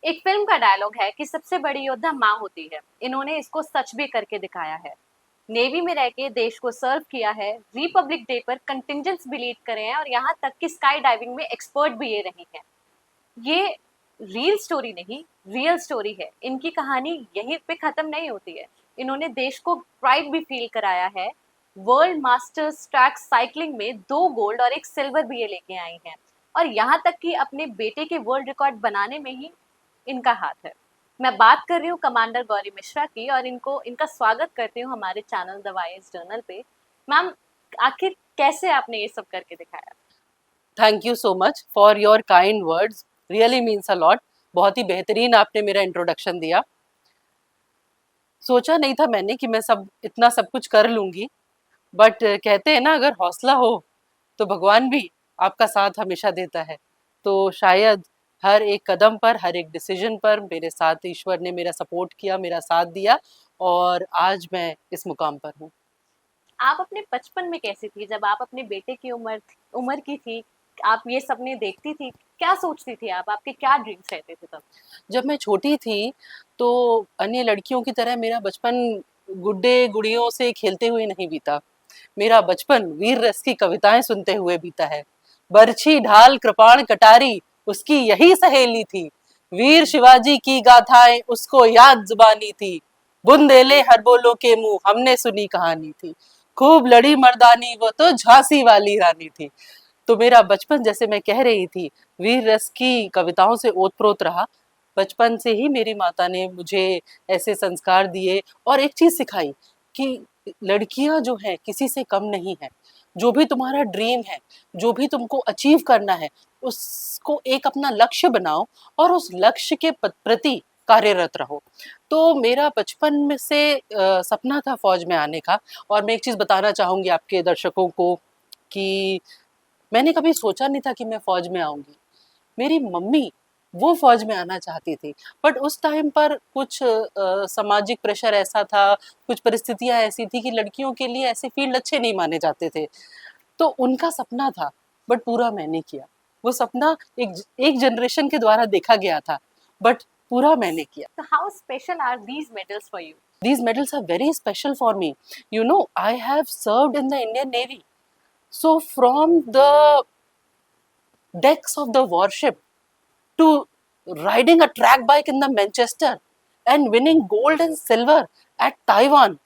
एक फिल्म का डायलॉग है कि सबसे बड़ी योद्धा माँ होती है। इन्होंने इसको सच भी करके दिखाया है। नेवी में रह के देश को सर्व किया है, रिपब्लिक डे पर कंटिजेंट्स भी लीड करे हैं और यहाँ तक कि स्काई डाइविंग में एक्सपर्ट भी ये रही हैं। ये रियल स्टोरी नहीं, रियल स्टोरी है। इनकी कहानी यहीं पे खत्म नहीं होती है। इन्होंने देश को प्राइड भी फील कराया है। वर्ल्ड मास्टर्स ट्रैक साइकिलिंग में 2 गोल्ड और 1 सिल्वर भी ये लेके आई हैं। और यहाँ तक कि अपने बेटे के वर्ल्ड रिकॉर्ड बनाने में ही इनका हाथ है। मैं बात कर रही हूँ कमांडर गौरी मिश्रा की और इनको इनका स्वागत करती हूँ हमारे चैनल द वाइज जर्नल पे। मैम, आखिर कैसे आपने ये सब करके दिखाया? Thank you so much for your kind words, really means a lot. बहुत ही बेहतरीन आपने मेरा इंट्रोडक्शन दिया। सोचा नहीं था मैंने कि मैं इतना सब कुछ कर लूंगी, बट कहते हैं ना, अगर हौसला हो तो भगवान भी आपका साथ हमेशा देता है। तो शायद हर एक कदम पर, हर एक डिसीजन पर मेरे साथ ईश्वर ने मेरा सपोर्ट किया, मेरा साथ दिया, और आज मैं इस मुकाम पर हूँ। आप अपने बचपन में कैसी थी जब आप अपने बेटे की उम्र की थी? आप ये सपने देखती थी? क्या सोचती थी आप? आपके क्या ड्रीम्स रहते थे तब? जब मैं छोटी थी तो अन्य लड़कियों की तरह मेरा बचपन गुड्डे गुड़ियों से खेलते हुए नहीं बीता। मेरा बचपन वीर रस की कविताएं सुनते हुए बीता है। बरछी ढाल कृपाण कटारी उसकी यही सहेली थी। वीर शिवाजी की गाथाएं उसको याद जुबानी थी। बुंदेले हर बोलो के मुंह हमने सुनी कहानी थी। खूब लड़ी मर्दानी वो तो झांसी वाली रानी थी। तो मेरा बचपन, जैसे मैं कह रही थी, वीर रस की कविताओं से ओतप्रोत रहा। बचपन से ही मेरी माता ने मुझे ऐसे संस्कार दिए और एक चीज सिखाई कि लड़कियां जो है किसी से कम नहीं है। जो भी तुम्हारा ड्रीम है, जो भी तुमको अचीव करना है, उसको एक अपना लक्ष्य बनाओ और उस लक्ष्य के प्रति कार्यरत रहो। तो मेरा बचपन में से सपना था फौज में आने का। और मैं एक चीज बताना चाहूंगी आपके दर्शकों को कि मैंने कभी सोचा नहीं था कि मैं फौज में आऊंगी। मेरी मम्मी वो फौज में आना चाहती थी, बट उस टाइम पर कुछ सामाजिक प्रेशर ऐसा था, कुछ परिस्थितियां ऐसी थी कि लड़कियों के लिए ऐसे फील्ड अच्छे नहीं माने जाते थे। तो उनका सपना था, बट पूरा मैंने किया। वो सपना एक एक जनरेशन के द्वारा देखा गया था, बट पूरा मैंने किया। So how special are these medals for you? These medals are very special for me. You know, I have served in the Indian Navy. So from the decks of the warship to riding a track bike in the Manchester and winning gold and silver at Taiwan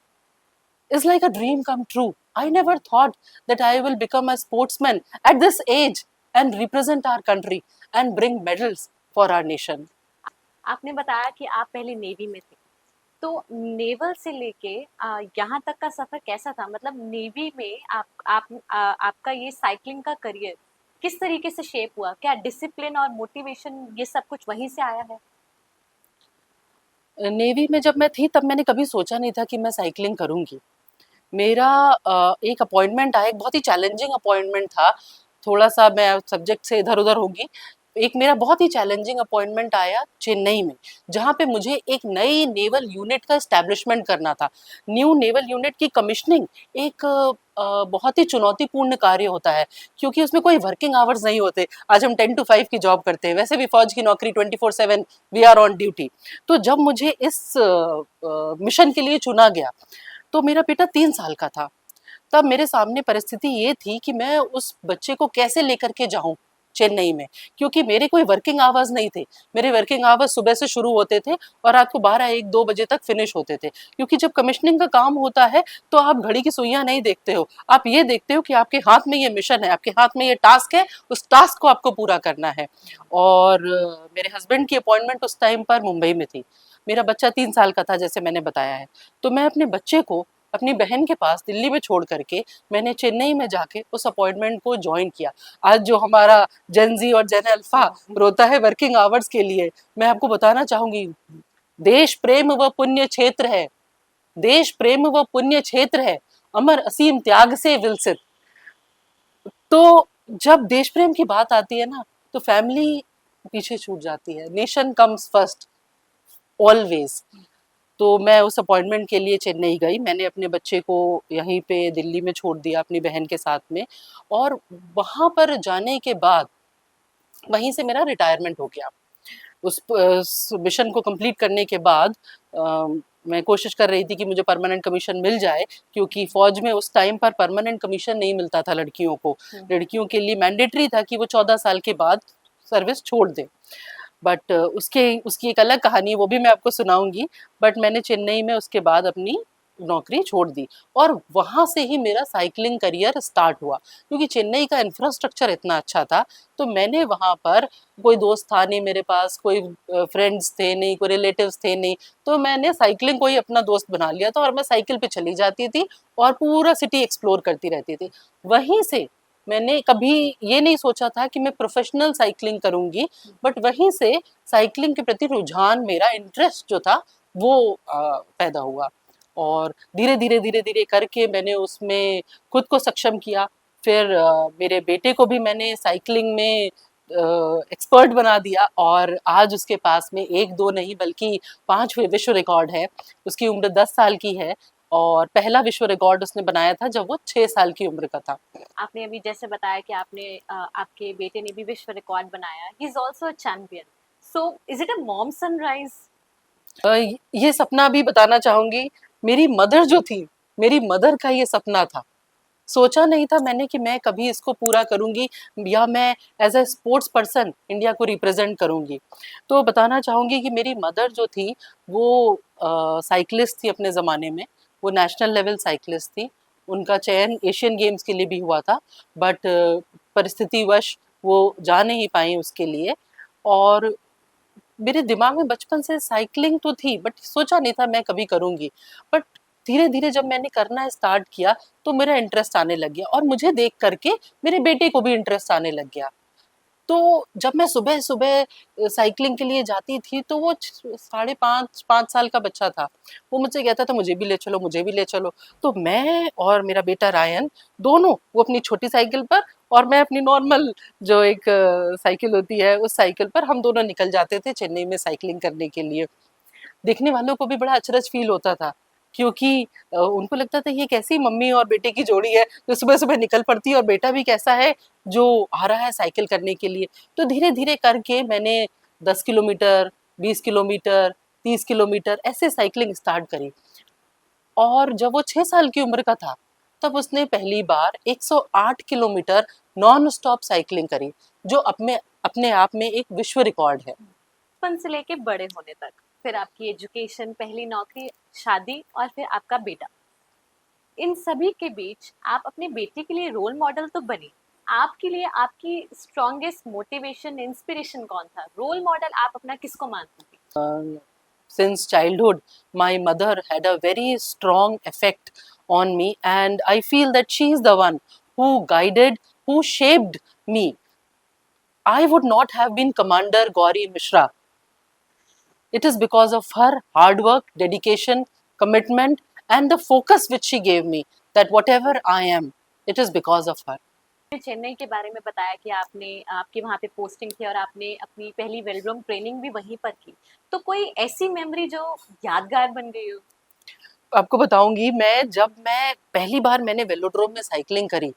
is like a dream come true. I never thought that I will become a sportsman at this age and represent our country and bring medals for our nation. आपने बताया कि आप पहले navy में थे। तो naval से लेके यहाँ तक का सफर कैसा था? मतलब नेवी में आपका ये साइकिलिंग का करियर किस तरीके से शेप हुआ? क्या डिसिप्लिन और मोटिवेशन ये सब कुछ वहीं से आया है? नेवी में जब मैं थी तब मैंने कभी सोचा नहीं था कि मैं साइकिलिंग करूंगी। मेरा एक अपॉइंटमेंट आया, एक बहुत ही चैलेंजिंग अपॉइंटमेंट था। थोड़ा-सा मैं सब्जेक्ट से इधर-उधर होंगी। एक मेरा बहुत ही चैलेंजिंग अपॉइंटमेंट आया चेन्नई में, जहाँ पे मुझे एक नई नेवल यूनिट का एस्टैब्लिशमेंट करना था। न्यू नेवल यूनिट की कमिशनिंग एक बहुत ही चुनौतीपूर्ण कार्य होता है, क्योंकि उसमें कोई वर्किंग आवर्स नहीं होते। आज हम 10 टू 5 की जॉब करते हैं, वैसे भी फ़ौज की नौकरी 24/7 वी आर ऑन ड्यूटी। तो जब मुझे इस मिशन के लिए चुना गया, तो मेरा बेटा 3 साल का था। तब मेरे सामने परिस्थिति ये थी कि मैं उस बच्चे को कैसे लेकर के जाऊँ चेन्नई में, क्योंकि मेरे कोई वर्किंग आवर्स नहीं थे। मेरे वर्किंग आवर्स सुबह से शुरू होते थे और रात को 12-1-2 बजे तक फिनिश होते थे। क्योंकि जब कमिश्निंग का काम होता है तो आप घड़ी की सुइयाँ नहीं देखते हो, आप ये देखते हो कि आपके हाथ में ये मिशन है, आपके हाथ में ये टास्क है, उस टास्क को आपको पूरा करना है। और मेरे हस्बैंड की अपॉइंटमेंट उस टाइम पर मुंबई में थी। मेरा बच्चा 3 साल का था, जैसे मैंने बताया है। तो मैं अपने बच्चे को अपनी बहन के पास दिल्ली में छोड़ करके मैंने चेन्नई में जाके उस अपॉइंटमेंट को ज्वाइन किया। आज जो हमारा जेन ज़ी और जेन अल्फा रोता है वर्किंग आवर्स के लिए, मैं आपको बताना चाहूँगी, देश प्रेम व पुण्य क्षेत्र है, देश प्रेम व पुण्य क्षेत्र है, अमर असीम त्याग से विलसित। तो जब देश प्रेम की बात आती है ना, तो फैमिली पीछे छूट जाती है। Nation comes first always. तो मैं उस अपॉइंटमेंट के लिए चेन्नई गई। मैंने अपने बच्चे को यहीं पे दिल्ली में छोड़ दिया अपनी बहन के साथ में, और वहाँ पर जाने के बाद वहीं से मेरा रिटायरमेंट हो गया। उस मिशन को कंप्लीट करने के बाद मैं कोशिश कर रही थी कि मुझे परमानेंट कमीशन मिल जाए, क्योंकि फौज में उस टाइम पर परमानेंट कमीशन नहीं मिलता था लड़कियों को। लड़कियों के लिए मैंडेटरी था कि वो 14 साल के बाद सर्विस छोड़ दें। बट उसके उसकी एक अलग कहानी, वो भी मैं आपको सुनाऊंगी। बट मैंने चेन्नई में उसके बाद अपनी नौकरी छोड़ दी, और वहाँ से ही मेरा साइकिलिंग करियर स्टार्ट हुआ, क्योंकि चेन्नई का इंफ्रास्ट्रक्चर इतना अच्छा था। तो मैंने वहाँ पर, कोई दोस्त था नहीं मेरे पास, कोई फ्रेंड्स थे नहीं, कोई रिलेटिव्स थे नहीं, तो मैंने साइकिलिंग को ही अपना दोस्त बना लिया था, और मैं साइकिल पे चली जाती थी और पूरा सिटी एक्सप्लोर करती रहती थी। वहीं से मैंने कभी ये नहीं सोचा था कि मैं प्रोफेशनल साइकिलिंग करूंगी, बट वहीं से साइकिलिंग के प्रति रुझान, मेरा इंटरेस्ट जो था वो पैदा हुआ, और धीरे धीरे करके मैंने उसमें खुद को सक्षम किया। फिर मेरे बेटे को भी मैंने साइकिलिंग में एक्सपर्ट बना दिया, और आज उसके पास में एक दो नहीं बल्कि 5 विश्व रिकॉर्ड है। उसकी उम्र 10 साल की है, और पहला विश्व रिकॉर्ड उसने बनाया था जब वो 6 साल की उम्र का था। आपने अभी जैसे बताया कि आपके बेटे ने भी विश्व रिकॉर्ड बनाया, he is also a champion, so is it a mom sunrise? ये सपना भी बताना चाहूंगी, मेरी मदर जो थी, मेरी मदर का ये सपना था। सोचा नहीं था मैंने कि मैं कभी इसको पूरा करूंगी, या मैं as a sports person India को रिप्रेजेंट करूंगी। तो बताना चाहूंगी कि मेरी मदर जो थी वो साइकिलिस्ट थी अपने ज़माने में, वो नेशनल लेवल साइकिलिस्ट थी। उनका चयन एशियन गेम्स के लिए भी हुआ था, बट परिस्थितिवश वो जा नहीं पाई उसके लिए। और मेरे दिमाग में बचपन से साइकिलिंग तो थी, बट सोचा नहीं था मैं कभी करूंगी। बट धीरे धीरे जब मैंने करना स्टार्ट किया तो मेरा इंटरेस्ट आने लग गया, और मुझे देख करके मेरे बेटे को भी इंटरेस्ट आने लग गया। तो जब मैं सुबह सुबह साइकिलिंग के लिए जाती थी, तो वो 5.5 साल का बच्चा था, वो मुझसे कहता था मुझे भी ले चलो, मुझे भी ले चलो। तो मैं और मेरा बेटा रायन दोनों, वो अपनी छोटी साइकिल पर और मैं अपनी नॉर्मल जो एक साइकिल होती है उस साइकिल पर, हम दोनों निकल जाते थे चेन्नई में साइकिलिंग करने के लिए। देखने वालों को भी बड़ा अचरज फील होता था, क्योंकि उनको लगता था ये कैसी मम्मी और बेटे की जोड़ी है जो सुबह सुबह निकल पड़ती है, और बेटा भी कैसा है जो आ रहा है साइकिल करने के लिए। तो धीरे धीरे करके मैंने 10 किलोमीटर, 20 किलोमीटर, 30 किलोमीटर ऐसे साइकिलिंग स्टार्ट करी। और जब वो 6 साल की उम्र का था, तब उसने पहली बार 108 किलोमीटर नॉन स्टॉप साइकिलिंग करी, जो अपने अपने आप में एक विश्व रिकॉर्ड है। बचपन से लेके बड़े होने तक, फिर आपकी एजुकेशन, पहली नौकरी, शादी और फिर आपका बेटा, इन सभी के बीच आप अपने बेटे के लिए रोल मॉडल तो बनी। आपके लिए आपकी स्ट्रॉन्गेस्ट मोटिवेशन, इंस्पिरेशन कौन था? रोल मॉडल आप अपना किसको मानती थी? Since childhood, my mother had a very strong effect on me, and I feel that she is the one who guided, who shaped me. I would not have been Commander Gauri Mishra. It is because of her hard work, dedication, commitment, and the focus which she gave me, that whatever I am, it is because of her. Chennai के बारे में बताया कि आपकी वहाँ पे posting थी और आपने अपनी पहली वेलड्रोम ट्रेनिंग भी वहीं पर की, तो कोई ऐसी मेमोरी जो यादगार बन गई हो? आपको बताऊंगी, जब मैं पहली बार मैंने वेलोड्रोम में साइकिलिंग करी,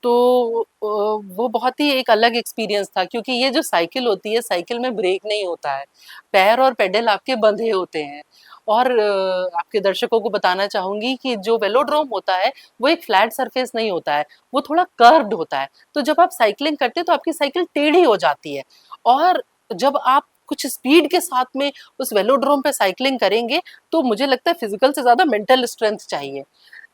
तो वो बहुत ही एक अलग एक्सपीरियंस था, क्योंकि ये जो साइकिल होती है, साइकिल में ब्रेक नहीं होता है, पैर और पेडल आपके बंधे होते हैं। और आपके दर्शकों को बताना चाहूंगी कि जो वेलोड्रोम होता है वो एक फ्लैट सरफेस नहीं होता है, वो थोड़ा कर्व्ड होता है। तो जब आप साइकिलिंग करते हैं तो आपकी साइकिल टेढ़ी हो जाती है, और जब आप कुछ स्पीड के साथ में उस वेलोड्रोम पे साइकिलिंग करेंगे, तो मुझे लगता है फिजिकल से ज़्यादा मेंटल स्ट्रेंथ चाहिए।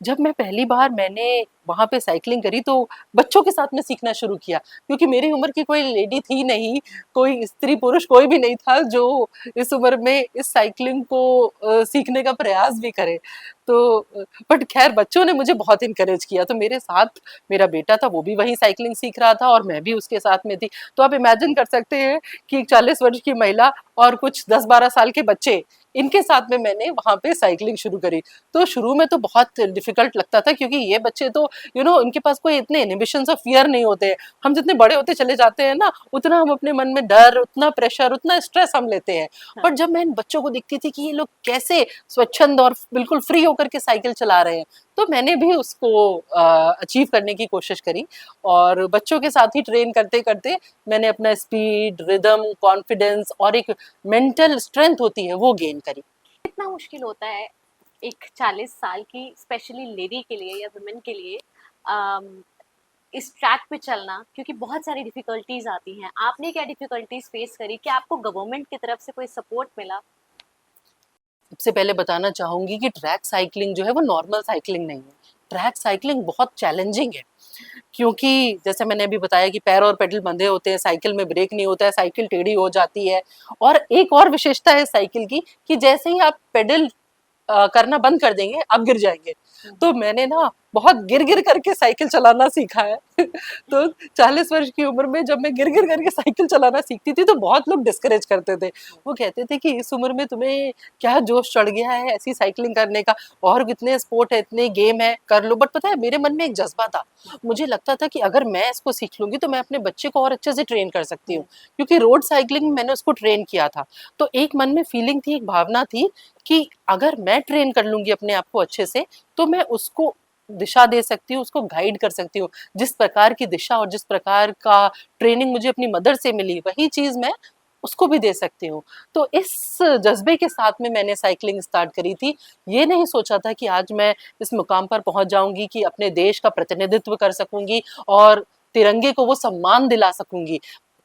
जब मैं पहली बार मैंने वहाँ पे साइकिलिंग करी, तो बच्चों के साथ में सीखना शुरू किया, क्योंकि मेरी उम्र की कोई लेडी थी नहीं, कोई स्त्री पुरुष कोई भी नहीं था जो इस उम्र में इस साइकिलिंग को सीखने का प्रयास भी करे। तो बट खैर बच्चों ने मुझे बहुत इनकरेज किया, तो मेरे साथ मेरा बेटा था, वो भी वहीं साइकिलिंग सीख रहा था और मैं भी उसके साथ में थी। तो आप इमेजिन कर सकते हैं कि एक 40 वर्ष की महिला और कुछ 10-12 साल के बच्चे, इनके साथ में मैंने वहाँ पे साइकिलिंग शुरू करी। तो शुरू में तो बहुत डिफिकल्ट लगता था, क्योंकि ये बच्चे तो इनके पास कोई इतने इनहिबिशंस ऑफ फियर नहीं होते हैं। हम जितने बड़े होते चले जाते हैं ना, उतना हम अपने मन में डर, उतना प्रेशर, उतना स्ट्रेस हम लेते हैं। हाँ। बट जब मैं इन बच्चों को देखती थी कि ये लोग कैसे स्वच्छंद और बिल्कुल फ्री होकर के साइकिल चला रहे हैं, तो मैंने भी उसको अचीव करने की कोशिश करी, और बच्चों के साथ ही ट्रेन करते करते मैंने अपना स्पीड, रिदम, कॉन्फिडेंस और एक मेंटल स्ट्रेंथ होती है वो गेन करी। कितना मुश्किल होता है एक 40 साल की स्पेशली लेडी के लिए या वुमेन के लिए अम, इस ट्रैक पे चलना, क्योंकि बहुत सारी डिफिकल्टीज आती हैं। आपने क्या डिफिकल्टीज फेस करी? क्या आपको गवर्नमेंट की तरफ से कोई सपोर्ट मिला? सबसे पहले बताना चाहूंगी कि ट्रैक साइकिलिंग जो है वो नॉर्मल साइकिलिंग नहीं है। ट्रैक साइकिलिंग बहुत चैलेंजिंग है, क्योंकि जैसे मैंने अभी बताया कि पैर और पेडल बंधे होते हैं, साइकिल में ब्रेक नहीं होता है, साइकिल टेढ़ी हो जाती है। और एक और विशेषता है साइकिल की कि जैसे ही आप पेडल करना बंद कर देंगे आप गिर जाएंगे। तो मैंने ना बहुत गिर गिर करके साइकिल चलाना सीखा है। तो 40 वर्ष की उम्र में जब मैं गिर गिर करके साइकिल चलाना सीखती थी तो बहुत लोग डिस्करेज करते थे। वो कहते थे कि इस उम्र में तुम्हें क्या जोश चढ़ गया है ऐसी साइकिलिंग करने का, और कितने स्पोर्ट है, इतने गेम है, कर लो। बट पता है मेरे मन में एक जज्बा था, मुझे लगता था कि अगर मैं इसको सीख लूंगी तो मैं अपने बच्चे को और अच्छे से ट्रेन कर सकती हूँ, क्योंकि रोड साइकिलिंग में मैंने उसको ट्रेन किया था। तो एक मन में फीलिंग थी, एक भावना थी कि अगर मैं ट्रेन कर लूंगी अपने आप को अच्छे से तो मैं उसको दिशा दे सकती हूँ, उसको गाइड कर सकती हूँ। जिस प्रकार की दिशा और जिस प्रकार का ट्रेनिंग मुझे अपनी मदर से मिली वही चीज मैं उसको भी दे सकती हूँ। तो इस जज्बे के साथ में मैंने साइकिलिंग स्टार्ट करी थी। ये नहीं सोचा था कि आज मैं इस मुकाम पर पहुंच जाऊंगी कि अपने देश का प्रतिनिधित्व कर सकूंगी और तिरंगे को वो सम्मान दिला सकूंगी।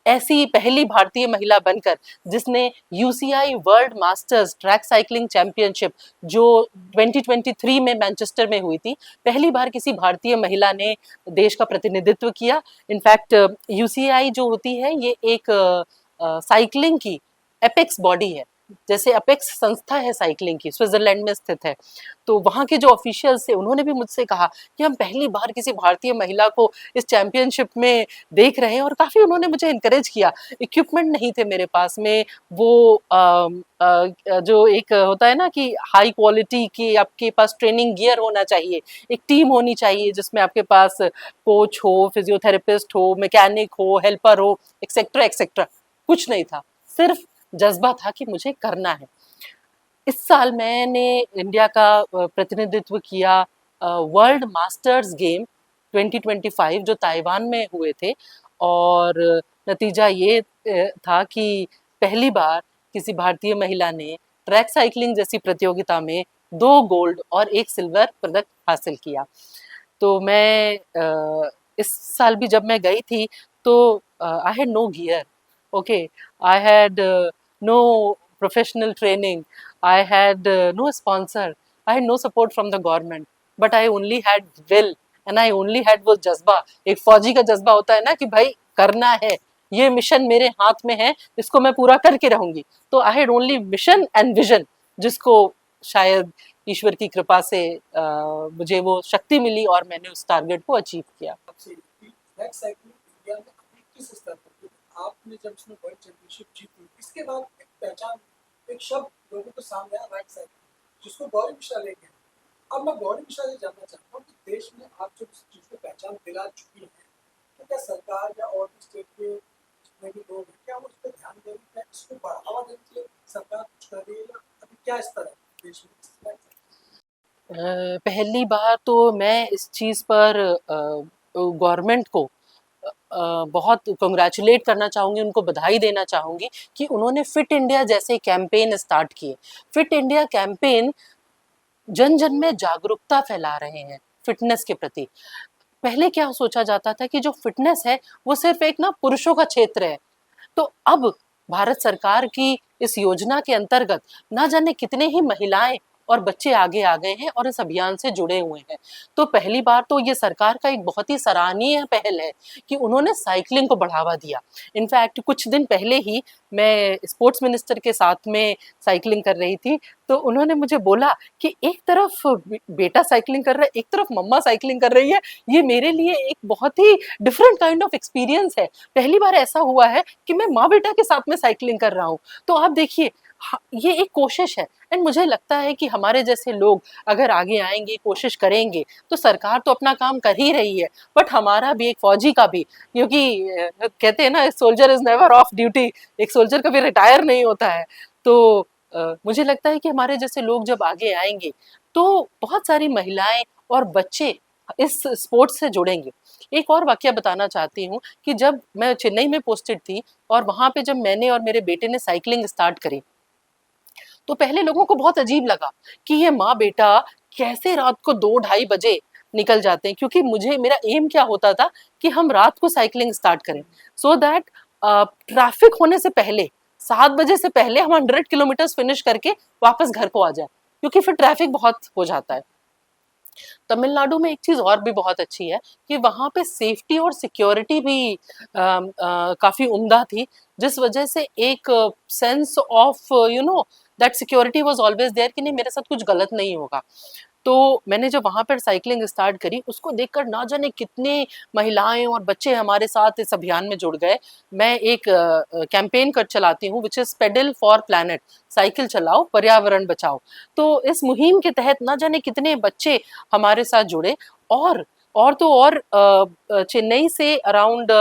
ऐसी पहली भारतीय महिला बनकर जिसने UCI world masters track cycling championship जो 2023 में मैनचेस्टर में हुई थी, पहली बार किसी भारतीय महिला ने देश का प्रतिनिधित्व किया। इनफैक्ट यूसीआई जो होती है ये एक साइकिलिंग की एपेक्स बॉडी है, जैसे अपेक्स संस्था है साइकिलिंग की, स्विट्जरलैंड में स्थित है। तो वहाँ के जो ऑफिशियल्स थे उन्होंने भी मुझसे कहा कि हम पहली बार किसी भारतीय महिला को इस चैंपियनशिप में देख रहे हैं, और काफ़ी उन्होंने मुझे इनकरेज किया। इक्विपमेंट नहीं थे मेरे पास में, वो जो एक होता है ना कि हाई क्वालिटी की आपके पास ट्रेनिंग गियर होना चाहिए, एक टीम होनी चाहिए जिसमें आपके पास कोच हो, फिजियोथेरेपिस्ट हो, मैकेनिक हो, हेल्पर हो, एक्सेट्रा एक्सेट्रा। कुछ नहीं था, सिर्फ जज्बा था कि मुझे करना है। इस साल मैंने इंडिया का प्रतिनिधित्व किया वर्ल्ड मास्टर्स गेम 2025 जो ताइवान में हुए थे, और नतीजा ये था कि पहली बार किसी भारतीय महिला ने ट्रैक साइकिलिंग जैसी प्रतियोगिता में 2 गोल्ड और 1 सिल्वर पदक हासिल किया। तो मैं इस साल भी जब मैं गई थी तो I had no gear, okay, I had no professional training, I had no sponsor, I had no support from the government, but I only had will and I only had वो जज्बा। एक फौजी का जज्बा होता है ना कि भाई करना है, ये मिशन मेरे हाथ में है, इसको मैं पूरा करके रहूंगी। तो I had only mission and vision, जिसको शायद ईश्वर की कृपा से मुझे वो शक्ति मिली और मैंने उस टारगेट को अचीव किया। ट्रैक साइकिलिंग इंडिया में अभी किस स्तर पर थी? आपने जब इसमें वर्ल्ड चैंपियनशिप जीती, इसके बाद एक पहचान, एक शब्द लोगों को सामने आया, ट्रैक साइकिलिंग, जिसको गौरी मिश्रा लेके आए। अब मैं गौरी मिश्रा से जानना चाहता हूँ कि देश में आप जो इस चीज को पहचान दिला चुकी हैं, तो क्या सरकार या और भी स्टेट के जितने भी लोग हैं, क्या वो इस पर ध्यान दे रही है, क्या इसको बढ़ावा देने के लिए सरकार कुछ कर रही है, या अभी क्या स्तर है देश में? पहली बार तो मैं इस चीज़ पर गवर्नमेंट को बहुत कंग्रेचुलेट करना चाहूँगी, उनको बधाई देना चाहूँगी कि उन्होंने फिट इंडिया जैसे कैंपेन स्टार्ट किए। फिट इंडिया कैंपेन जन जन में जागरूकता फैला रहे हैं फिटनेस के प्रति। पहले क्या सोचा जाता था कि जो फिटनेस है वो सिर्फ एक ना पुरुषों का क्षेत्र है। तो अब भारत सरकार की इस योजना के अंतर्गत ना जाने कितने ही महिलाएं और बच्चे आगे आ गए हैं और इस अभियान से जुड़े हुए हैं। तो पहली बार तो ये सरकार का एक बहुत ही सराहनीय पहल है कि उन्होंने साइकिलिंग को बढ़ावा दिया। इनफैक्ट कुछ दिन पहले ही मैं स्पोर्ट्स मिनिस्टर के साथ में साइकिलिंग कर रही थी, तो उन्होंने मुझे बोला कि एक तरफ बेटा साइकिलिंग कर रहा है, एक तरफ मम्मा साइकिलिंग कर रही है, ये मेरे लिए एक बहुत ही डिफरेंट काइंड ऑफ एक्सपीरियंस है। पहली बार ऐसा हुआ है कि मैं माँ बेटा के साथ में साइकिलिंग कर रहा हूँ। तो आप देखिए, ये एक कोशिश है, एंड मुझे लगता है कि हमारे जैसे लोग अगर आगे आएंगे, कोशिश करेंगे, तो सरकार तो अपना काम कर ही रही है, बट हमारा भी, एक फौजी का भी, क्योंकि कहते हैं ना soldier is never of duty, एक सोल्जर कभी रिटायर नहीं होता है। तो मुझे लगता है कि हमारे जैसे लोग जब आगे आएंगे तो बहुत सारी महिलाएं और बच्चे इस स्पोर्ट्स से जुड़ेंगे। एक और वाकया बताना चाहती हूँ कि जब मैं चेन्नई में पोस्टेड थी और वहाँ पे जब मैंने और मेरे बेटे ने साइकिलिंग स्टार्ट करी, तो पहले लोगों को बहुत अजीब लगा कि ये माँ बेटा कैसे रात को 2-2:30 बजे निकल जाते हैं, क्योंकि मुझे मेरा एम क्या होता था कि हम रात को साइकिलिंग स्टार्ट करें सो दैट ट्रैफिक होने से पहले 7 बजे से पहले हम 100 किलोमीटर फिनिश करके वापस घर को आ जाए, क्योंकि फिर ट्रैफिक बहुत हो जाता है। तमिलनाडु में एक चीज़ और भी बहुत अच्छी है कि वहाँ पे सेफ्टी और सिक्योरिटी भी काफ़ी उम्दा थी, जिस वजह से एक sense of that security was always there कि नहीं मेरे साथ कुछ गलत नहीं होगा। तो मैंने जब वहाँ पर साइकिलिंग स्टार्ट करी, उसको देखकर ना जाने कितने महिलाएं और बच्चे हमारे साथ इस अभियान में जुड़ गए। मैं एक कैंपेन कर चलाती हूँ which is pedal for planet, cycle चलाओ पर्यावरण बचाओ। तो इस मुहिम के तहत ना जाने कितने बच्चे हमारे साथ जुड़े। और तो और चेन्नई से अराउंड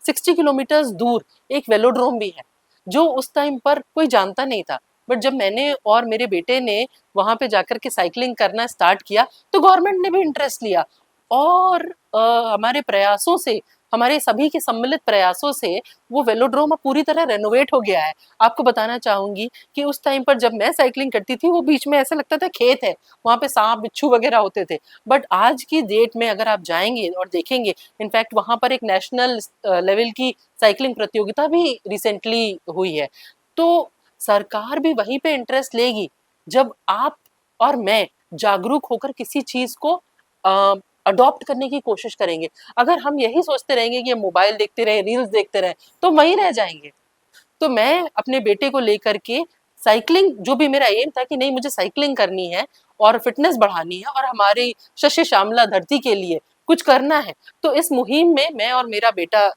60 किलोमीटर्स दूर एक वेलोड्रोम भी है, जो उस टाइम पर कोई जानता नहीं था। बट जब मैंने और मेरे बेटे ने वहाँ पे जाकर के साइकिलिंग करना स्टार्ट किया, तो गवर्नमेंट ने भी इंटरेस्ट लिया और हमारे प्रयासों से, हमारे सभी के सम्मिलित प्रयासों से वो वेलोड्रोम अब पूरी तरह रेनोवेट हो गया है। आपको बताना चाहूंगी कि उस टाइम पर जब मैं साइकिलिंग करती थी, वो बीच में ऐसा लगता था खेत है, वहाँ पे सांप बिच्छू वगैरह होते थे। बट आज की डेट में अगर आप जाएंगे और देखेंगे, इनफैक्ट वहाँ पर एक नेशनल लेवल की साइकिलिंग प्रतियोगिता भी रिसेंटली हुई है। तो सरकार भी वहीं पे इंटरेस्ट लेगी जब आप और मैं जागरूक होकर किसी चीज को अडॉप्ट करने की कोशिश करेंगे। अगर हम यही सोचते रहेंगे कि हम मोबाइल देखते रहे, रील्स देखते रहे, तो वहीं रह जाएंगे। तो मैं अपने बेटे को लेकर के साइकिलिंग, जो भी मेरा एम था कि नहीं मुझे साइकिलिंग करनी है और फिटनेस बढ़ानी है और हमारी शस्य श्यामला धरती के लिए कुछ करना है, तो इस मुहिम में मैं और मेरा बेटा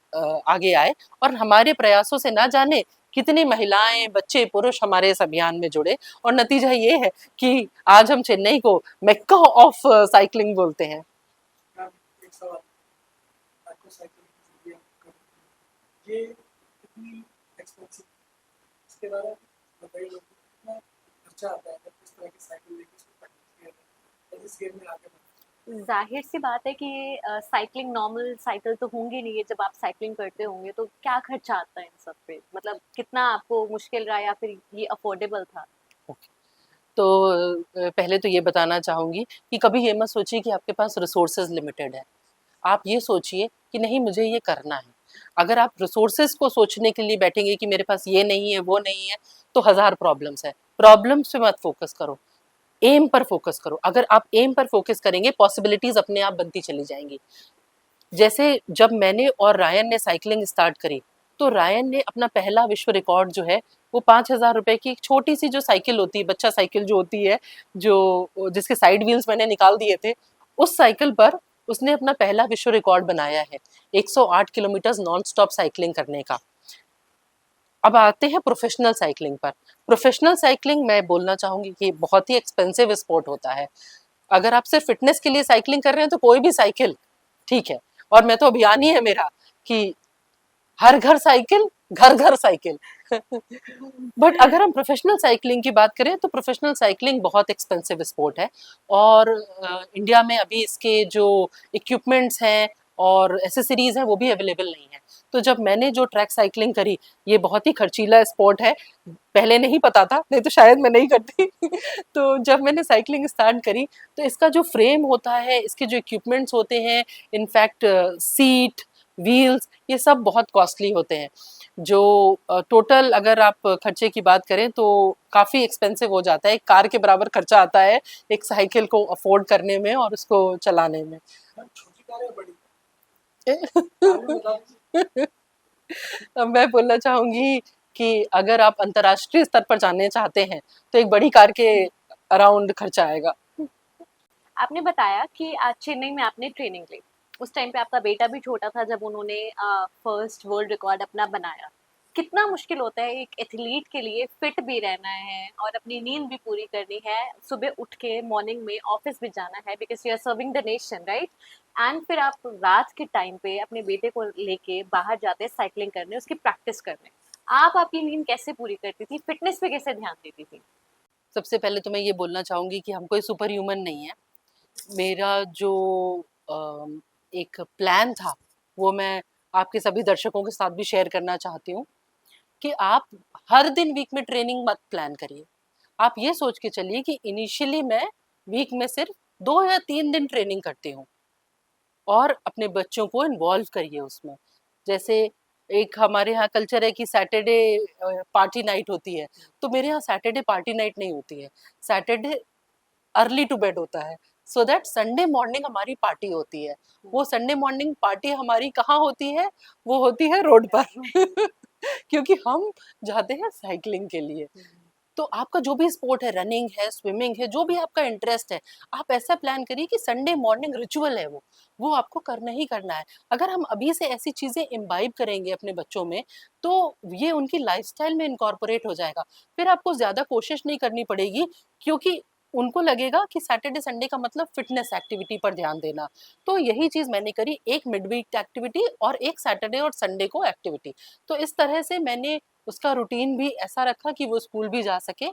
आगे आए और हमारे प्रयासों से ना जाने कितनी महिलाएं, बच्चे, पुरुष हमारे इस अभियान में जुड़े। और नतीजा ये है कि आज हम चेन्नई को मेक्का ऑफ साइकिलिंग बोलते हैं। मैम, एक सवाल, आपको साइकिलिंग की ये कितनी एक्सपेंसिव, इसके बारे में बताइए लोगों को, कितना खर्चा आता है जब इस तरह की साइकिल लेके इसको प्रैक्टिस किया जाए और इस गेम में आगे बढ़ना। जाहिर सी बात है कि साइकिलिंग नॉर्मल साइकिल तो होंगी नहीं है, जब आप साइकिलिंग करते होंगे तो क्या खर्चा आता है इन सब पे, मतलब कितना आपको मुश्किल रहा या फिर ये अफोर्डेबल था? तो पहले तो ये बताना चाहूँगी कि कभी ये मत सोचिए कि आपके पास रिसोर्सेज लिमिटेड है। आप ये सोचिए कि नहीं मुझे ये करना है। अगर आप रिसोर्सेज को सोचने के लिए बैठेंगे कि मेरे पास ये नहीं है, वो नहीं है, तो हज़ार प्रॉब्लम्स है। प्रॉब्लम्स पे मत फोकस करो, एम पर फोकस करो। अगर आप एम पर फोकस करेंगे, पॉसिबिलिटीज़ अपने आप बनती चली जाएँगी। जैसे जब मैंने और रायन ने साइकिलिंग स्टार्ट करी, तो रायन ने अपना पहला विश्व रिकॉर्ड जो है वो 5,000 रुपए की एक छोटी सी जो साइकिल होती है, बच्चा साइकिल जो होती है, जो जिसके साइड व्हील्स मैंने निकाल दिए थे, उस साइकिल पर उसने अपना पहला विश्व रिकॉर्ड बनाया है 108 किलोमीटर नॉन स्टॉप साइकिलिंग करने का। अब आते हैं प्रोफेशनल साइकिलिंग पर। प्रोफेशनल साइकिलिंग मैं बोलना चाहूंगी कि बहुत ही एक्सपेंसिव स्पोर्ट होता है। अगर आप सिर्फ फिटनेस के लिए साइकिलिंग कर रहे हैं तो कोई भी साइकिल ठीक है, और मैं तो अभियान ही है मेरा कि हर घर साइकिल, घर घर साइकिल। बट अगर हम प्रोफेशनल साइकिलिंग की बात करें तो प्रोफेशनल साइकिलिंग बहुत एक्सपेंसिव स्पोर्ट है और इंडिया में अभी इसके जो इक्विपमेंट्स हैं और एसेसरीज हैं वो भी अवेलेबल नहीं है। तो जब मैंने जो ट्रैक साइकिलिंग करी, ये बहुत ही खर्चीला स्पोर्ट है, पहले नहीं पता था, नहीं तो शायद मैं नहीं करती। तो जब मैंने साइकिलिंग स्टार्ट करी, तो इसका जो फ्रेम होता है, इसके जो इक्विपमेंट्स होते हैं, इनफैक्ट सीट, व्हील्स, ये सब बहुत कॉस्टली होते हैं। जो टोटल अगर आप खर्चे की बात करें तो काफ़ी एक्सपेंसिव हो जाता है, एक कार के बराबर खर्चा आता है एक साइकिल को अफोर्ड करने में और उसको चलाने में। मैम, छोटी कार है बड़ी कार में बता दीजिए। अब मैं बोलना चाहूँगी कि अगर आप अंतर्राष्ट्रीय स्तर पर जाने चाहते हैं तो एक बड़ी कार के अराउंड खर्चा आएगा। आपने बताया कि आज चेन्नई में आपने ट्रेनिंग ली, उस टाइम पे आपका बेटा भी छोटा था जब उन्होंने फर्स्ट वर्ल्ड रिकॉर्ड अपना बनाया। कितना मुश्किल होता है एक एथलीट के लिए, फिट भी रहना है और अपनी नींद भी पूरी करनी है, सुबह उठ के मॉर्निंग में ऑफिस भी जाना है because you are serving the nation, right? And फिर आप रात के टाइम पे अपने बेटे को लेके बाहर जाते हैं साइकिलिंग करने, उसकी प्रैक्टिस करने। आप आपकी नींद कैसे पूरी करती थी, फिटनेस पे कैसे ध्यान देती थी? सबसे पहले तो मैं ये बोलना चाहूँगी कि हम कोई सुपर ह्यूमन नहीं है। मेरा जो एक प्लान था वो मैं आपके सभी दर्शकों के साथ भी शेयर करना चाहती हूँ कि आप हर दिन वीक में ट्रेनिंग मत प्लान करिए। आप ये सोच के चलिए कि इनिशियली मैं वीक में सिर्फ 2 या 3 दिन ट्रेनिंग करती हूँ और अपने बच्चों को इन्वॉल्व करिए उसमें। जैसे एक हमारे यहाँ कल्चर है कि सैटरडे पार्टी नाइट होती है, तो मेरे यहाँ सैटरडे पार्टी नाइट नहीं होती है। सैटरडे अर्ली टू बेड होता है, सो दैट संडे मॉर्निंग हमारी पार्टी होती है। वो संडे मॉर्निंग पार्टी हमारी कहाँ होती है? वो होती है रोड पर क्योंकि हम जाते हैं साइकिलिंग के लिए। तो आपका जो भी स्पोर्ट है, रनिंग है, स्विमिंग है, जो भी आपका इंटरेस्ट है, आप ऐसा प्लान करिए कि संडे मॉर्निंग रिचुअल है वो आपको करना ही करना है। अगर हम अभी से ऐसी चीजें इम्बाइब करेंगे अपने बच्चों में, तो ये उनकी लाइफस्टाइल में इनकॉर्पोरेट हो जाएगा। फिर आपको ज्यादा कोशिश नहीं करनी पड़ेगी, क्योंकि उनको लगेगा कि सैटरडे संडे का मतलब फिटनेस एक्टिविटी पर ध्यान देना। तो यही चीज मैंने करी, एक मिड वीक एक्टिविटी और एक सैटरडे और संडे को एक्टिविटी। तो इस तरह से मैंने उसका रूटीन भी ऐसा रखा कि वो स्कूल भी जा सके,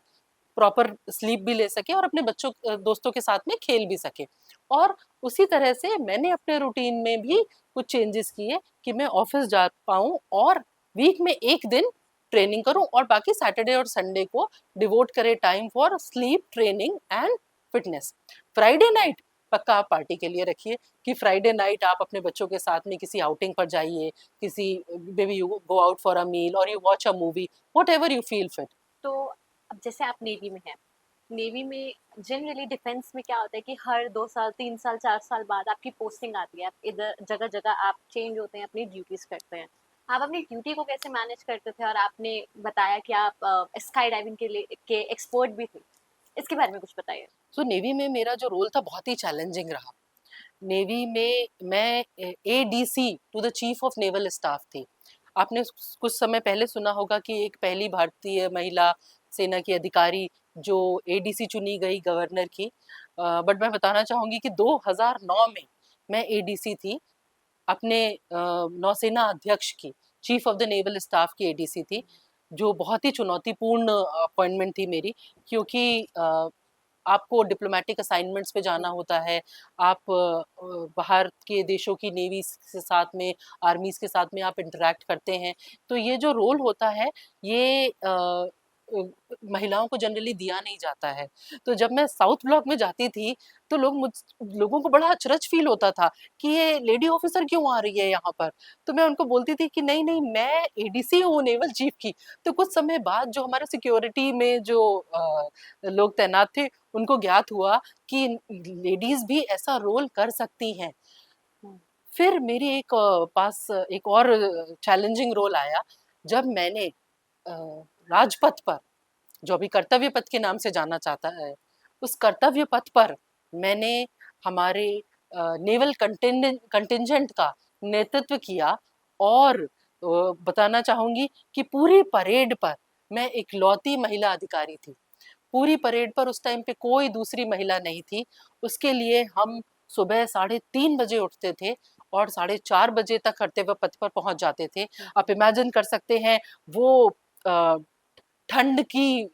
प्रॉपर स्लीप भी ले सके और अपने बच्चों दोस्तों के साथ में खेल भी सके। और उसी तरह से मैंने अपने रूटीन में भी कुछ चेंजेस किए कि मैं ऑफिस जा पाऊँ और वीक में एक दिन ट्रेनिंग करूं और बाकी सैटरडे और संडे को डिवोट करे time for sleep, training and fitness. Friday night पक्का आप पार्टी के लिए रखिए कि फ्राइडे नाइट आप अपने बच्चों के साथ में किसी आउटिंग पर जाइए, किसी maybe you go out for a meal और you watch a movie, whatever you feel fit. तो अब जैसे आप नेवी में हैं, नेवी में जनरली डिफेंस में क्या होता है कि हर 2 साल 3 साल 4 साल बाद आपकी पोस्टिंग आती है, आप इधर जगह जगह आप चेंज होते हैं, अपनी ड्यूटीज करते हैं। आप अपनी ड्यूटी को कैसे मैनेज करते थे? और आपने बताया कि आप स्काई डाइविंग के लिए के एक्सपर्ट भी थे, इसके बारे में कुछ बताइए। सो नेवी में मेरा जो रोल था बहुत ही चैलेंजिंग रहा। नेवी में मैं ADC to the chief of naval staff थी। आपने कुछ समय पहले सुना होगा कि एक पहली भारतीय महिला सेना की अधिकारी जो एडीसी चुनी गई गवर्नर की। बट मैं बताना चाहूंगी कि 2009 में मैं एडीसी थी, अपने नौसेना अध्यक्ष की, chief of the naval staff की एडीसी थी, जो बहुत ही चुनौतीपूर्ण अपॉइंटमेंट थी मेरी। क्योंकि आपको डिप्लोमेटिक असाइनमेंट्स पे जाना होता है, आप बाहर के देशों की नेवी के साथ में, आर्मीज के साथ में आप इंटरेक्ट करते हैं। तो ये जो रोल होता है, ये अ, महिलाओं को जनरली दिया नहीं जाता है। तो जब मैं साउथ ब्लॉक में जाती थी, तो लोगों को बड़ा अचरज फील होता था कि ये लेडी ऑफिसर क्यों आ रही है यहाँ पर। तो मैं उनको बोलती थी कि नहीं नहीं, मैं एडीसी हूँ नेवल चीफ की। तो कुछ समय बाद जो हमारे सिक्योरिटी में जो लोग तैनात थे, उनको ज्ञात हुआ कि लेडीज भी ऐसा रोल कर सकती हैं। फिर मेरे पास एक और चैलेंजिंग रोल आया, जब मैंने राजपथ पर, जो अभी कर्तव्य पथ के नाम से जाना चाहता है, उस कर्तव्य पथ पर मैंने हमारे नेवल कंटिंजेंट का नेतृत्व किया। और बताना चाहूंगी कि पूरी परेड पर मैं इकलौती महिला अधिकारी थी। पूरी परेड पर उस टाइम पे कोई दूसरी महिला नहीं थी। उसके लिए हम सुबह 3:30 बजे उठते थे और 4:30 बजे तक कर्तव्य पथ पर पहुंच जाते थे। आप इमेजिन कर सकते हैं वो ठंड की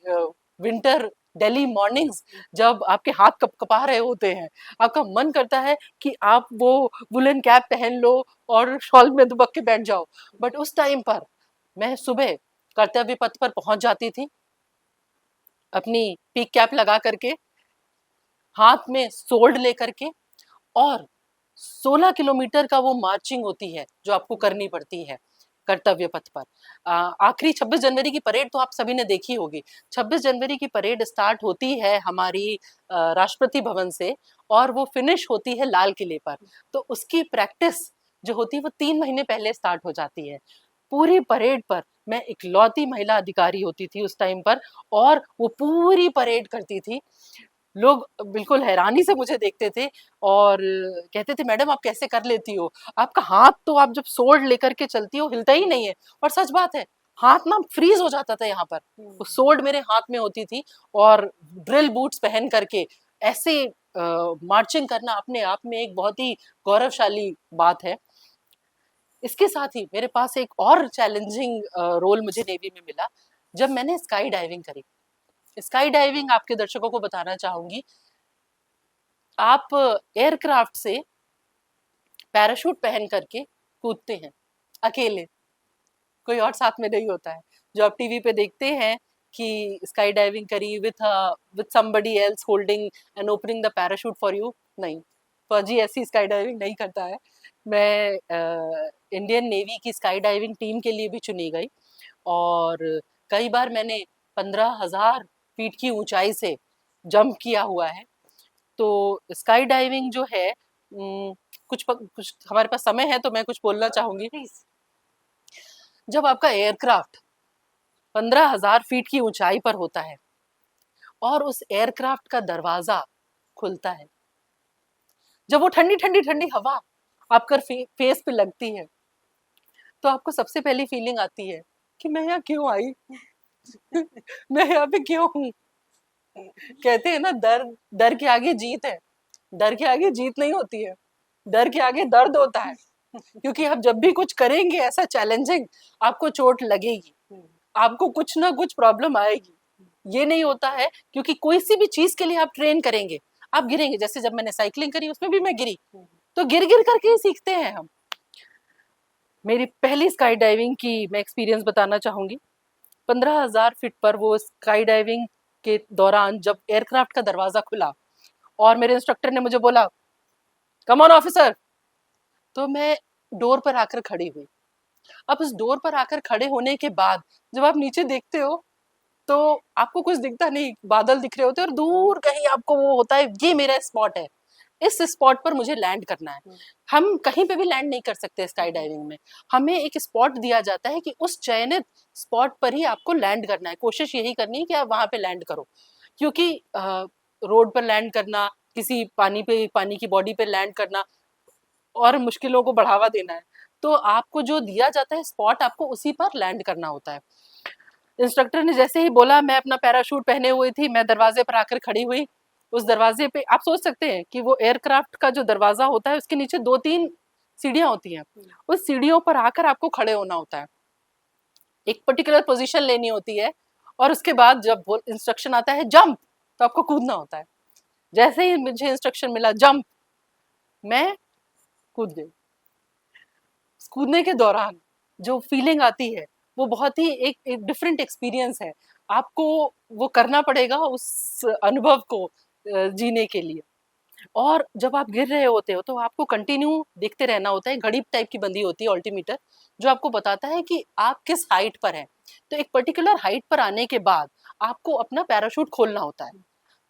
विंटर दिल्ली मॉर्निंग्स, जब आपके हाथ कपकपा रहे होते हैं, आपका मन करता है कि आप वो वुलन कैप पहन लो और शॉल में दुबक के बैठ जाओ। बट उस टाइम पर मैं सुबह कर्तव्य पथ पर पहुंच जाती थी, अपनी पीक कैप लगा करके, हाथ में सोल्ड लेकर के, और 16 किलोमीटर का वो मार्चिंग होती है जो आपको करनी पड़ती है कर्तव्य पथ पर। आखिरी 26 जनवरी की परेड तो आप सभी ने देखी होगी। 26 जनवरी की परेड स्टार्ट होती है हमारी राष्ट्रपति भवन से और वो फिनिश होती है लाल किले पर। तो उसकी प्रैक्टिस जो होती है वो 3 महीने पहले स्टार्ट हो जाती है। पूरी परेड पर मैं इकलौती महिला अधिकारी होती थी उस टाइम पर, और वो पूरी परेड करती थी। लोग बिल्कुल हैरानी से मुझे देखते थे और कहते थे, मैडम आप कैसे कर लेती हो? आपका हाथ तो, आप जब सोल्ड लेकर के चलती हो, हिलता ही नहीं है। और सच बात है, हाथ ना फ्रीज हो जाता था यहाँ पर। वो सोल्ड मेरे हाथ में होती थी और ड्रिल बूट्स पहन करके ऐसे मार्चिंग करना अपने आप में एक बहुत ही गौरवशाली बात है। इसके साथ ही मेरे पास एक और चैलेंजिंग रोल मुझे नेवी में मिला, जब मैंने स्काई डाइविंग करी। स्काई डाइविंग आपके दर्शकों को बताना चाहूंगी, आप एयरक्राफ्ट से पैराशूट पहन करके कूदते हैं अकेले, कोई और साथ में नहीं होता है। जो आप टीवी पे देखते हैं कि स्काई डाइविंग करी with somebody else holding and opening the parachute for you, नहीं, फौजी ऐसी स्काई डाइविंग नहीं करता है। मैं इंडियन नेवी की स्काई डाइविंग टीम के लिए भी चुनी गई और कई बार मैंने 15,000 फीट की ऊंचाई से जंप किया हुआ है। तो स्काई डाइविंग जो है कुछ हमारे पास समय है तो मैं कुछ बोलना चाहूंगी। प्लीज। जब आपका एयरक्राफ्ट 15,000 फीट की ऊंचाई पर होता है और उस एयरक्राफ्ट का दरवाजा खुलता है, जब वो ठंडी ठंडी ठंडी हवा आपका फेस पे लगती है, तो आपको सबसे पहली फीलिंग आती है कि मैं यहाँ क्यों आई मैं यहाँ पे क्यों हूँ। कहते हैं ना, डर डर के आगे जीत है। डर के आगे जीत नहीं होती है, डर के आगे दर्द होता है। क्योंकि आप जब भी कुछ करेंगे ऐसा चैलेंजिंग, आपको चोट लगेगी, आपको कुछ ना कुछ प्रॉब्लम आएगी। ये नहीं होता है, क्योंकि कोई सी भी चीज के लिए आप ट्रेन करेंगे, आप गिरेंगे। जैसे जब मैंने साइकिलिंग करी उसमें भी मैं गिरी, तो गिर गिर करके ही सीखते हैं हम। मेरी पहली स्काई डाइविंग की मैं एक्सपीरियंस बताना चाहूंगी। 15,000 फीट पर वो स्काई डाइविंग के दौरान जब एयरक्राफ्ट का दरवाजा खुला और मेरे इंस्ट्रक्टर ने मुझे बोला, कम ऑन ऑफिसर, तो मैं डोर पर आकर खड़ी हुई। अब उस डोर पर आकर खड़े होने के बाद जब आप नीचे देखते हो तो आपको कुछ दिखता नहीं, बादल दिख रहे होते हैं और दूर कहीं आपको वो होता है, ये मेरा स्पॉट है, इस स्पॉट पर मुझे लैंड करना है। हम कहीं पे भी लैंड नहीं कर सकते स्काई डाइविंग में, हमें एक स्पॉट दिया जाता है कि उस चयनित स्पॉट पर ही आपको लैंड करना है। कोशिश यही करनी है कि आप वहां पे लैंड करो, क्योंकि रोड पर लैंड करना, किसी पानी की बॉडी पे लैंड करना और मुश्किलों को बढ़ावा देना है। तो आपको जो दिया जाता है स्पॉट, आपको उसी पर लैंड करना होता है। इंस्ट्रक्टर ने जैसे ही बोला, मैं अपना पैराशूट पहने हुई थी, मैं दरवाजे पर आकर खड़ी हुई। उस दरवाजे पे आप सोच सकते हैं कि वो एयरक्राफ्ट का जो दरवाजा होता है उसके नीचे 2-3 सीढ़ियां होती हैं। उस सीढ़ियों पर आकर आपको खड़े होना होता है, एक पर्टिकुलर पोजीशन लेनी होती है और उसके बाद जब इंस्ट्रक्शन आता है जंप, तो आपको कूदना होता है। जैसे ही मुझे इंस्ट्रक्शन मिला जंप, मैं कूद गई। कूदने के दौरान जो फीलिंग आती है वो बहुत ही एक डिफरेंट एक्सपीरियंस है। आपको वो करना पड़ेगा उस अनुभव को जीने के लिए। और जब आप गिर रहे होते हो तो आपको कंटिन्यू देखते रहना होता है, घड़ी टाइप की बंदी होती है ऑल्टीमीटर, जो आपको बताता है कि आप किस हाइट पर हैं। तो एक पर्टिकुलर हाइट पर आने के बाद आपको अपना पैराशूट खोलना होता है।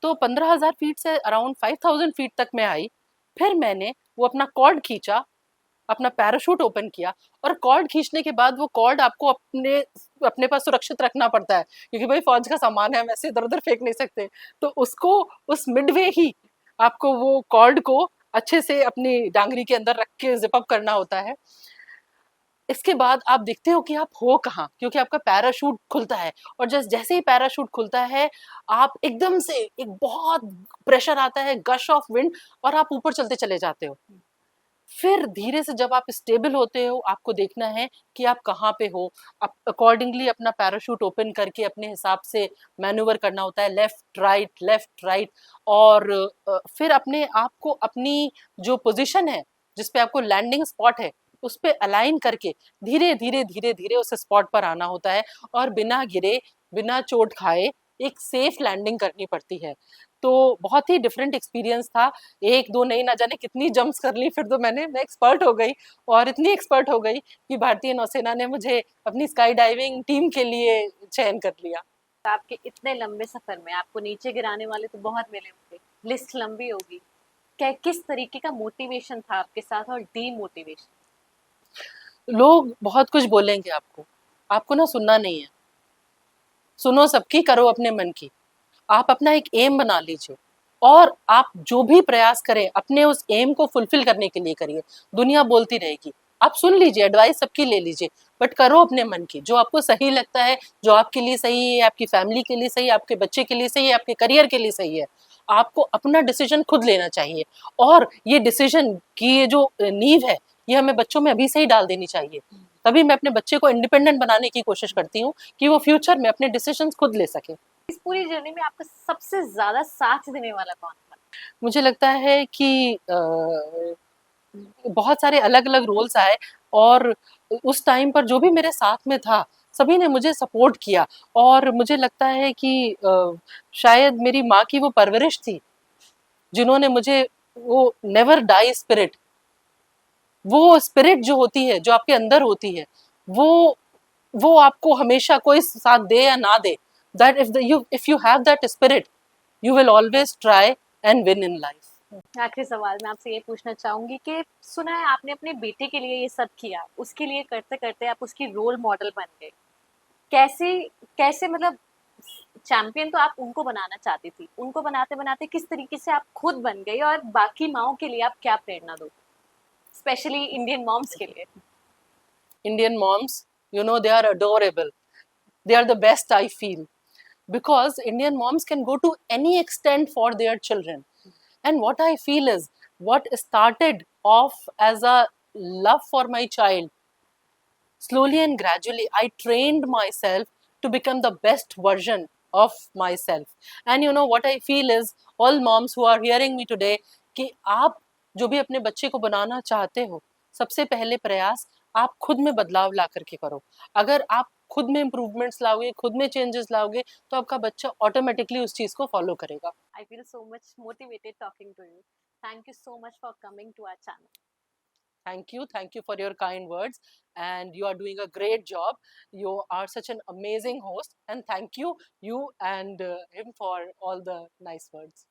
तो 15,000 फीट से अराउंड 5,000 फीट तक मैं आई। फिर मैंने वो अपना कॉर्ड खींचा, अपना पैराशूट ओपन किया, और कॉर्ड खींचने के बाद वो कॉर्ड आपको अपने अपने पास सुरक्षित रखना पड़ता है, क्योंकि भाई फौज का सामान है, हम ऐसे इधर उधर फेंक नहीं सकते। तो उसको उस मिडवे ही आपको वो कॉर्ड को अच्छे से अपनी डांगरी के अंदर रख के जिप अप करना होता है। इसके बाद आप देखते हो कि आप हो कहाँ, क्योंकि आपका पैराशूट खुलता है और जैसे ही पैराशूट खुलता है, आप एकदम से एक बहुत प्रेशर आता है, गश ऑफ विंड, और आप ऊपर चलते चले जाते हो। फिर धीरे से जब आप स्टेबल होते हो, आपको देखना है कि आप कहाँ पे हो। आप अकॉर्डिंगली अपना पैराशूट ओपन करके अपने हिसाब से मैन्यूवर करना होता है, लेफ्ट राइट। और फिर अपने आप को अपनी जो पोजीशन है जिस पे आपको लैंडिंग स्पॉट है उस पे अलाइन करके धीरे धीरे उस स्पॉट पर आना होता है, और बिना गिरे, बिना चोट खाए एक सेफ लैंडिंग करनी पड़ती है। तो बहुत ही डिफरेंट एक्सपीरियंस था। एक दो नहीं, ना जाने कितनी जंप्स कर ली, फिर तो मैं एक्सपर्ट हो गई, और इतनी एक्सपर्ट हो गई कि भारतीय नौसेना ने मुझे अपनी स्काई डाइविंग टीम के लिए चयन कर लिया। आपके इतने लंबे सफर में आपको नीचे गिराने वाले तो बहुत मिले होंगे, लिस्ट लंबी होगी। क्या किस तरीके का मोटिवेशन था आपके साथ और डीमोटिवेशन? लोग बहुत कुछ बोलेंगे आपको, आपको ना सुनना नहीं है। सुनो सबकी, करो अपने मन की। आप अपना एक एम बना लीजिए और आप जो भी प्रयास करें अपने उस एम को फुलफिल करने के लिए करिए। दुनिया बोलती रहेगी, आप सुन लीजिए, एडवाइस सबकी ले लीजिए, बट करो अपने मन की, जो आपको सही लगता है, जो आपके लिए सही है, आपकी फैमिली के लिए सही है, आपके बच्चे के लिए सही है, आपके करियर के लिए सही है। आपको अपना डिसीजन खुद लेना चाहिए, और ये डिसीजन की ये जो नींव है ये हमें बच्चों में अभी से ही डाल देनी चाहिए। तभी मैं अपने बच्चे को इंडिपेंडेंट बनाने की कोशिश करती हूँ कि वो फ्यूचर में अपने डिसीजन खुद ले सके। इस पूरी जर्नी में आपका सबसे ज्यादा साथ देने वाला कौन था? मुझे लगता है कि बहुत सारे अलग-अलग रोल्स आए और उस टाइम पर जो भी मेरे साथ में था, सभी ने मुझे सपोर्ट किया और मुझे लगता है कि शायद मेरी माँ की वो परवरिश थी, जिन्होंने मुझे वो नेवर डाई स्पिरिट, वो स्पिरिट जो होती है, जो आपके अंदर होती है, वो वो आपको हमेशा कोई साथ दे या ना दे, that if you have that spirit, you will always try and win in life. आखिरी सवाल मैं आपसे ये पूछना चाहूंगी कि सुना है आपने अपने बेटे के लिए ये सब किया, उसके लिए करते करते आप उसकी रोल मॉडल बन गए। कैसे कैसे मतलब चैंपियन तो आप उनको बनाना चाहती थी, उनको बनाते बनाते किस तरीके से आप खुद बन गई और बाकी माओं के लिए आप क्या प्रेरणा दो, स्पेशली इंडियन मॉम्स के लिए? Indian moms, they are adorable. They are the best, I feel. Because Indian moms can go to any extent for their children. And what I feel is, what started off as a love for my child, slowly and gradually, I trained myself to become the best version of myself. And what I feel is, all moms who are hearing me today, कि आप जो भी अपने बच्चे को बनाना चाहते हो, सबसे पहले प्रयास आप खुद में बदलाव ला करके करो। अगर आप खुद में इम्प्रूवमेंट्स लाओगे, खुद में चेंजेस लाओगे, तो आपका बच्चा ऑटोमेटिकली उस चीज को फॉलो करेगा। I feel so much motivated talking to you. Thank you so much for coming to our channel. Thank you for your kind words, and you are doing a great job. You are such an amazing host, and thank you and him for all the nice words.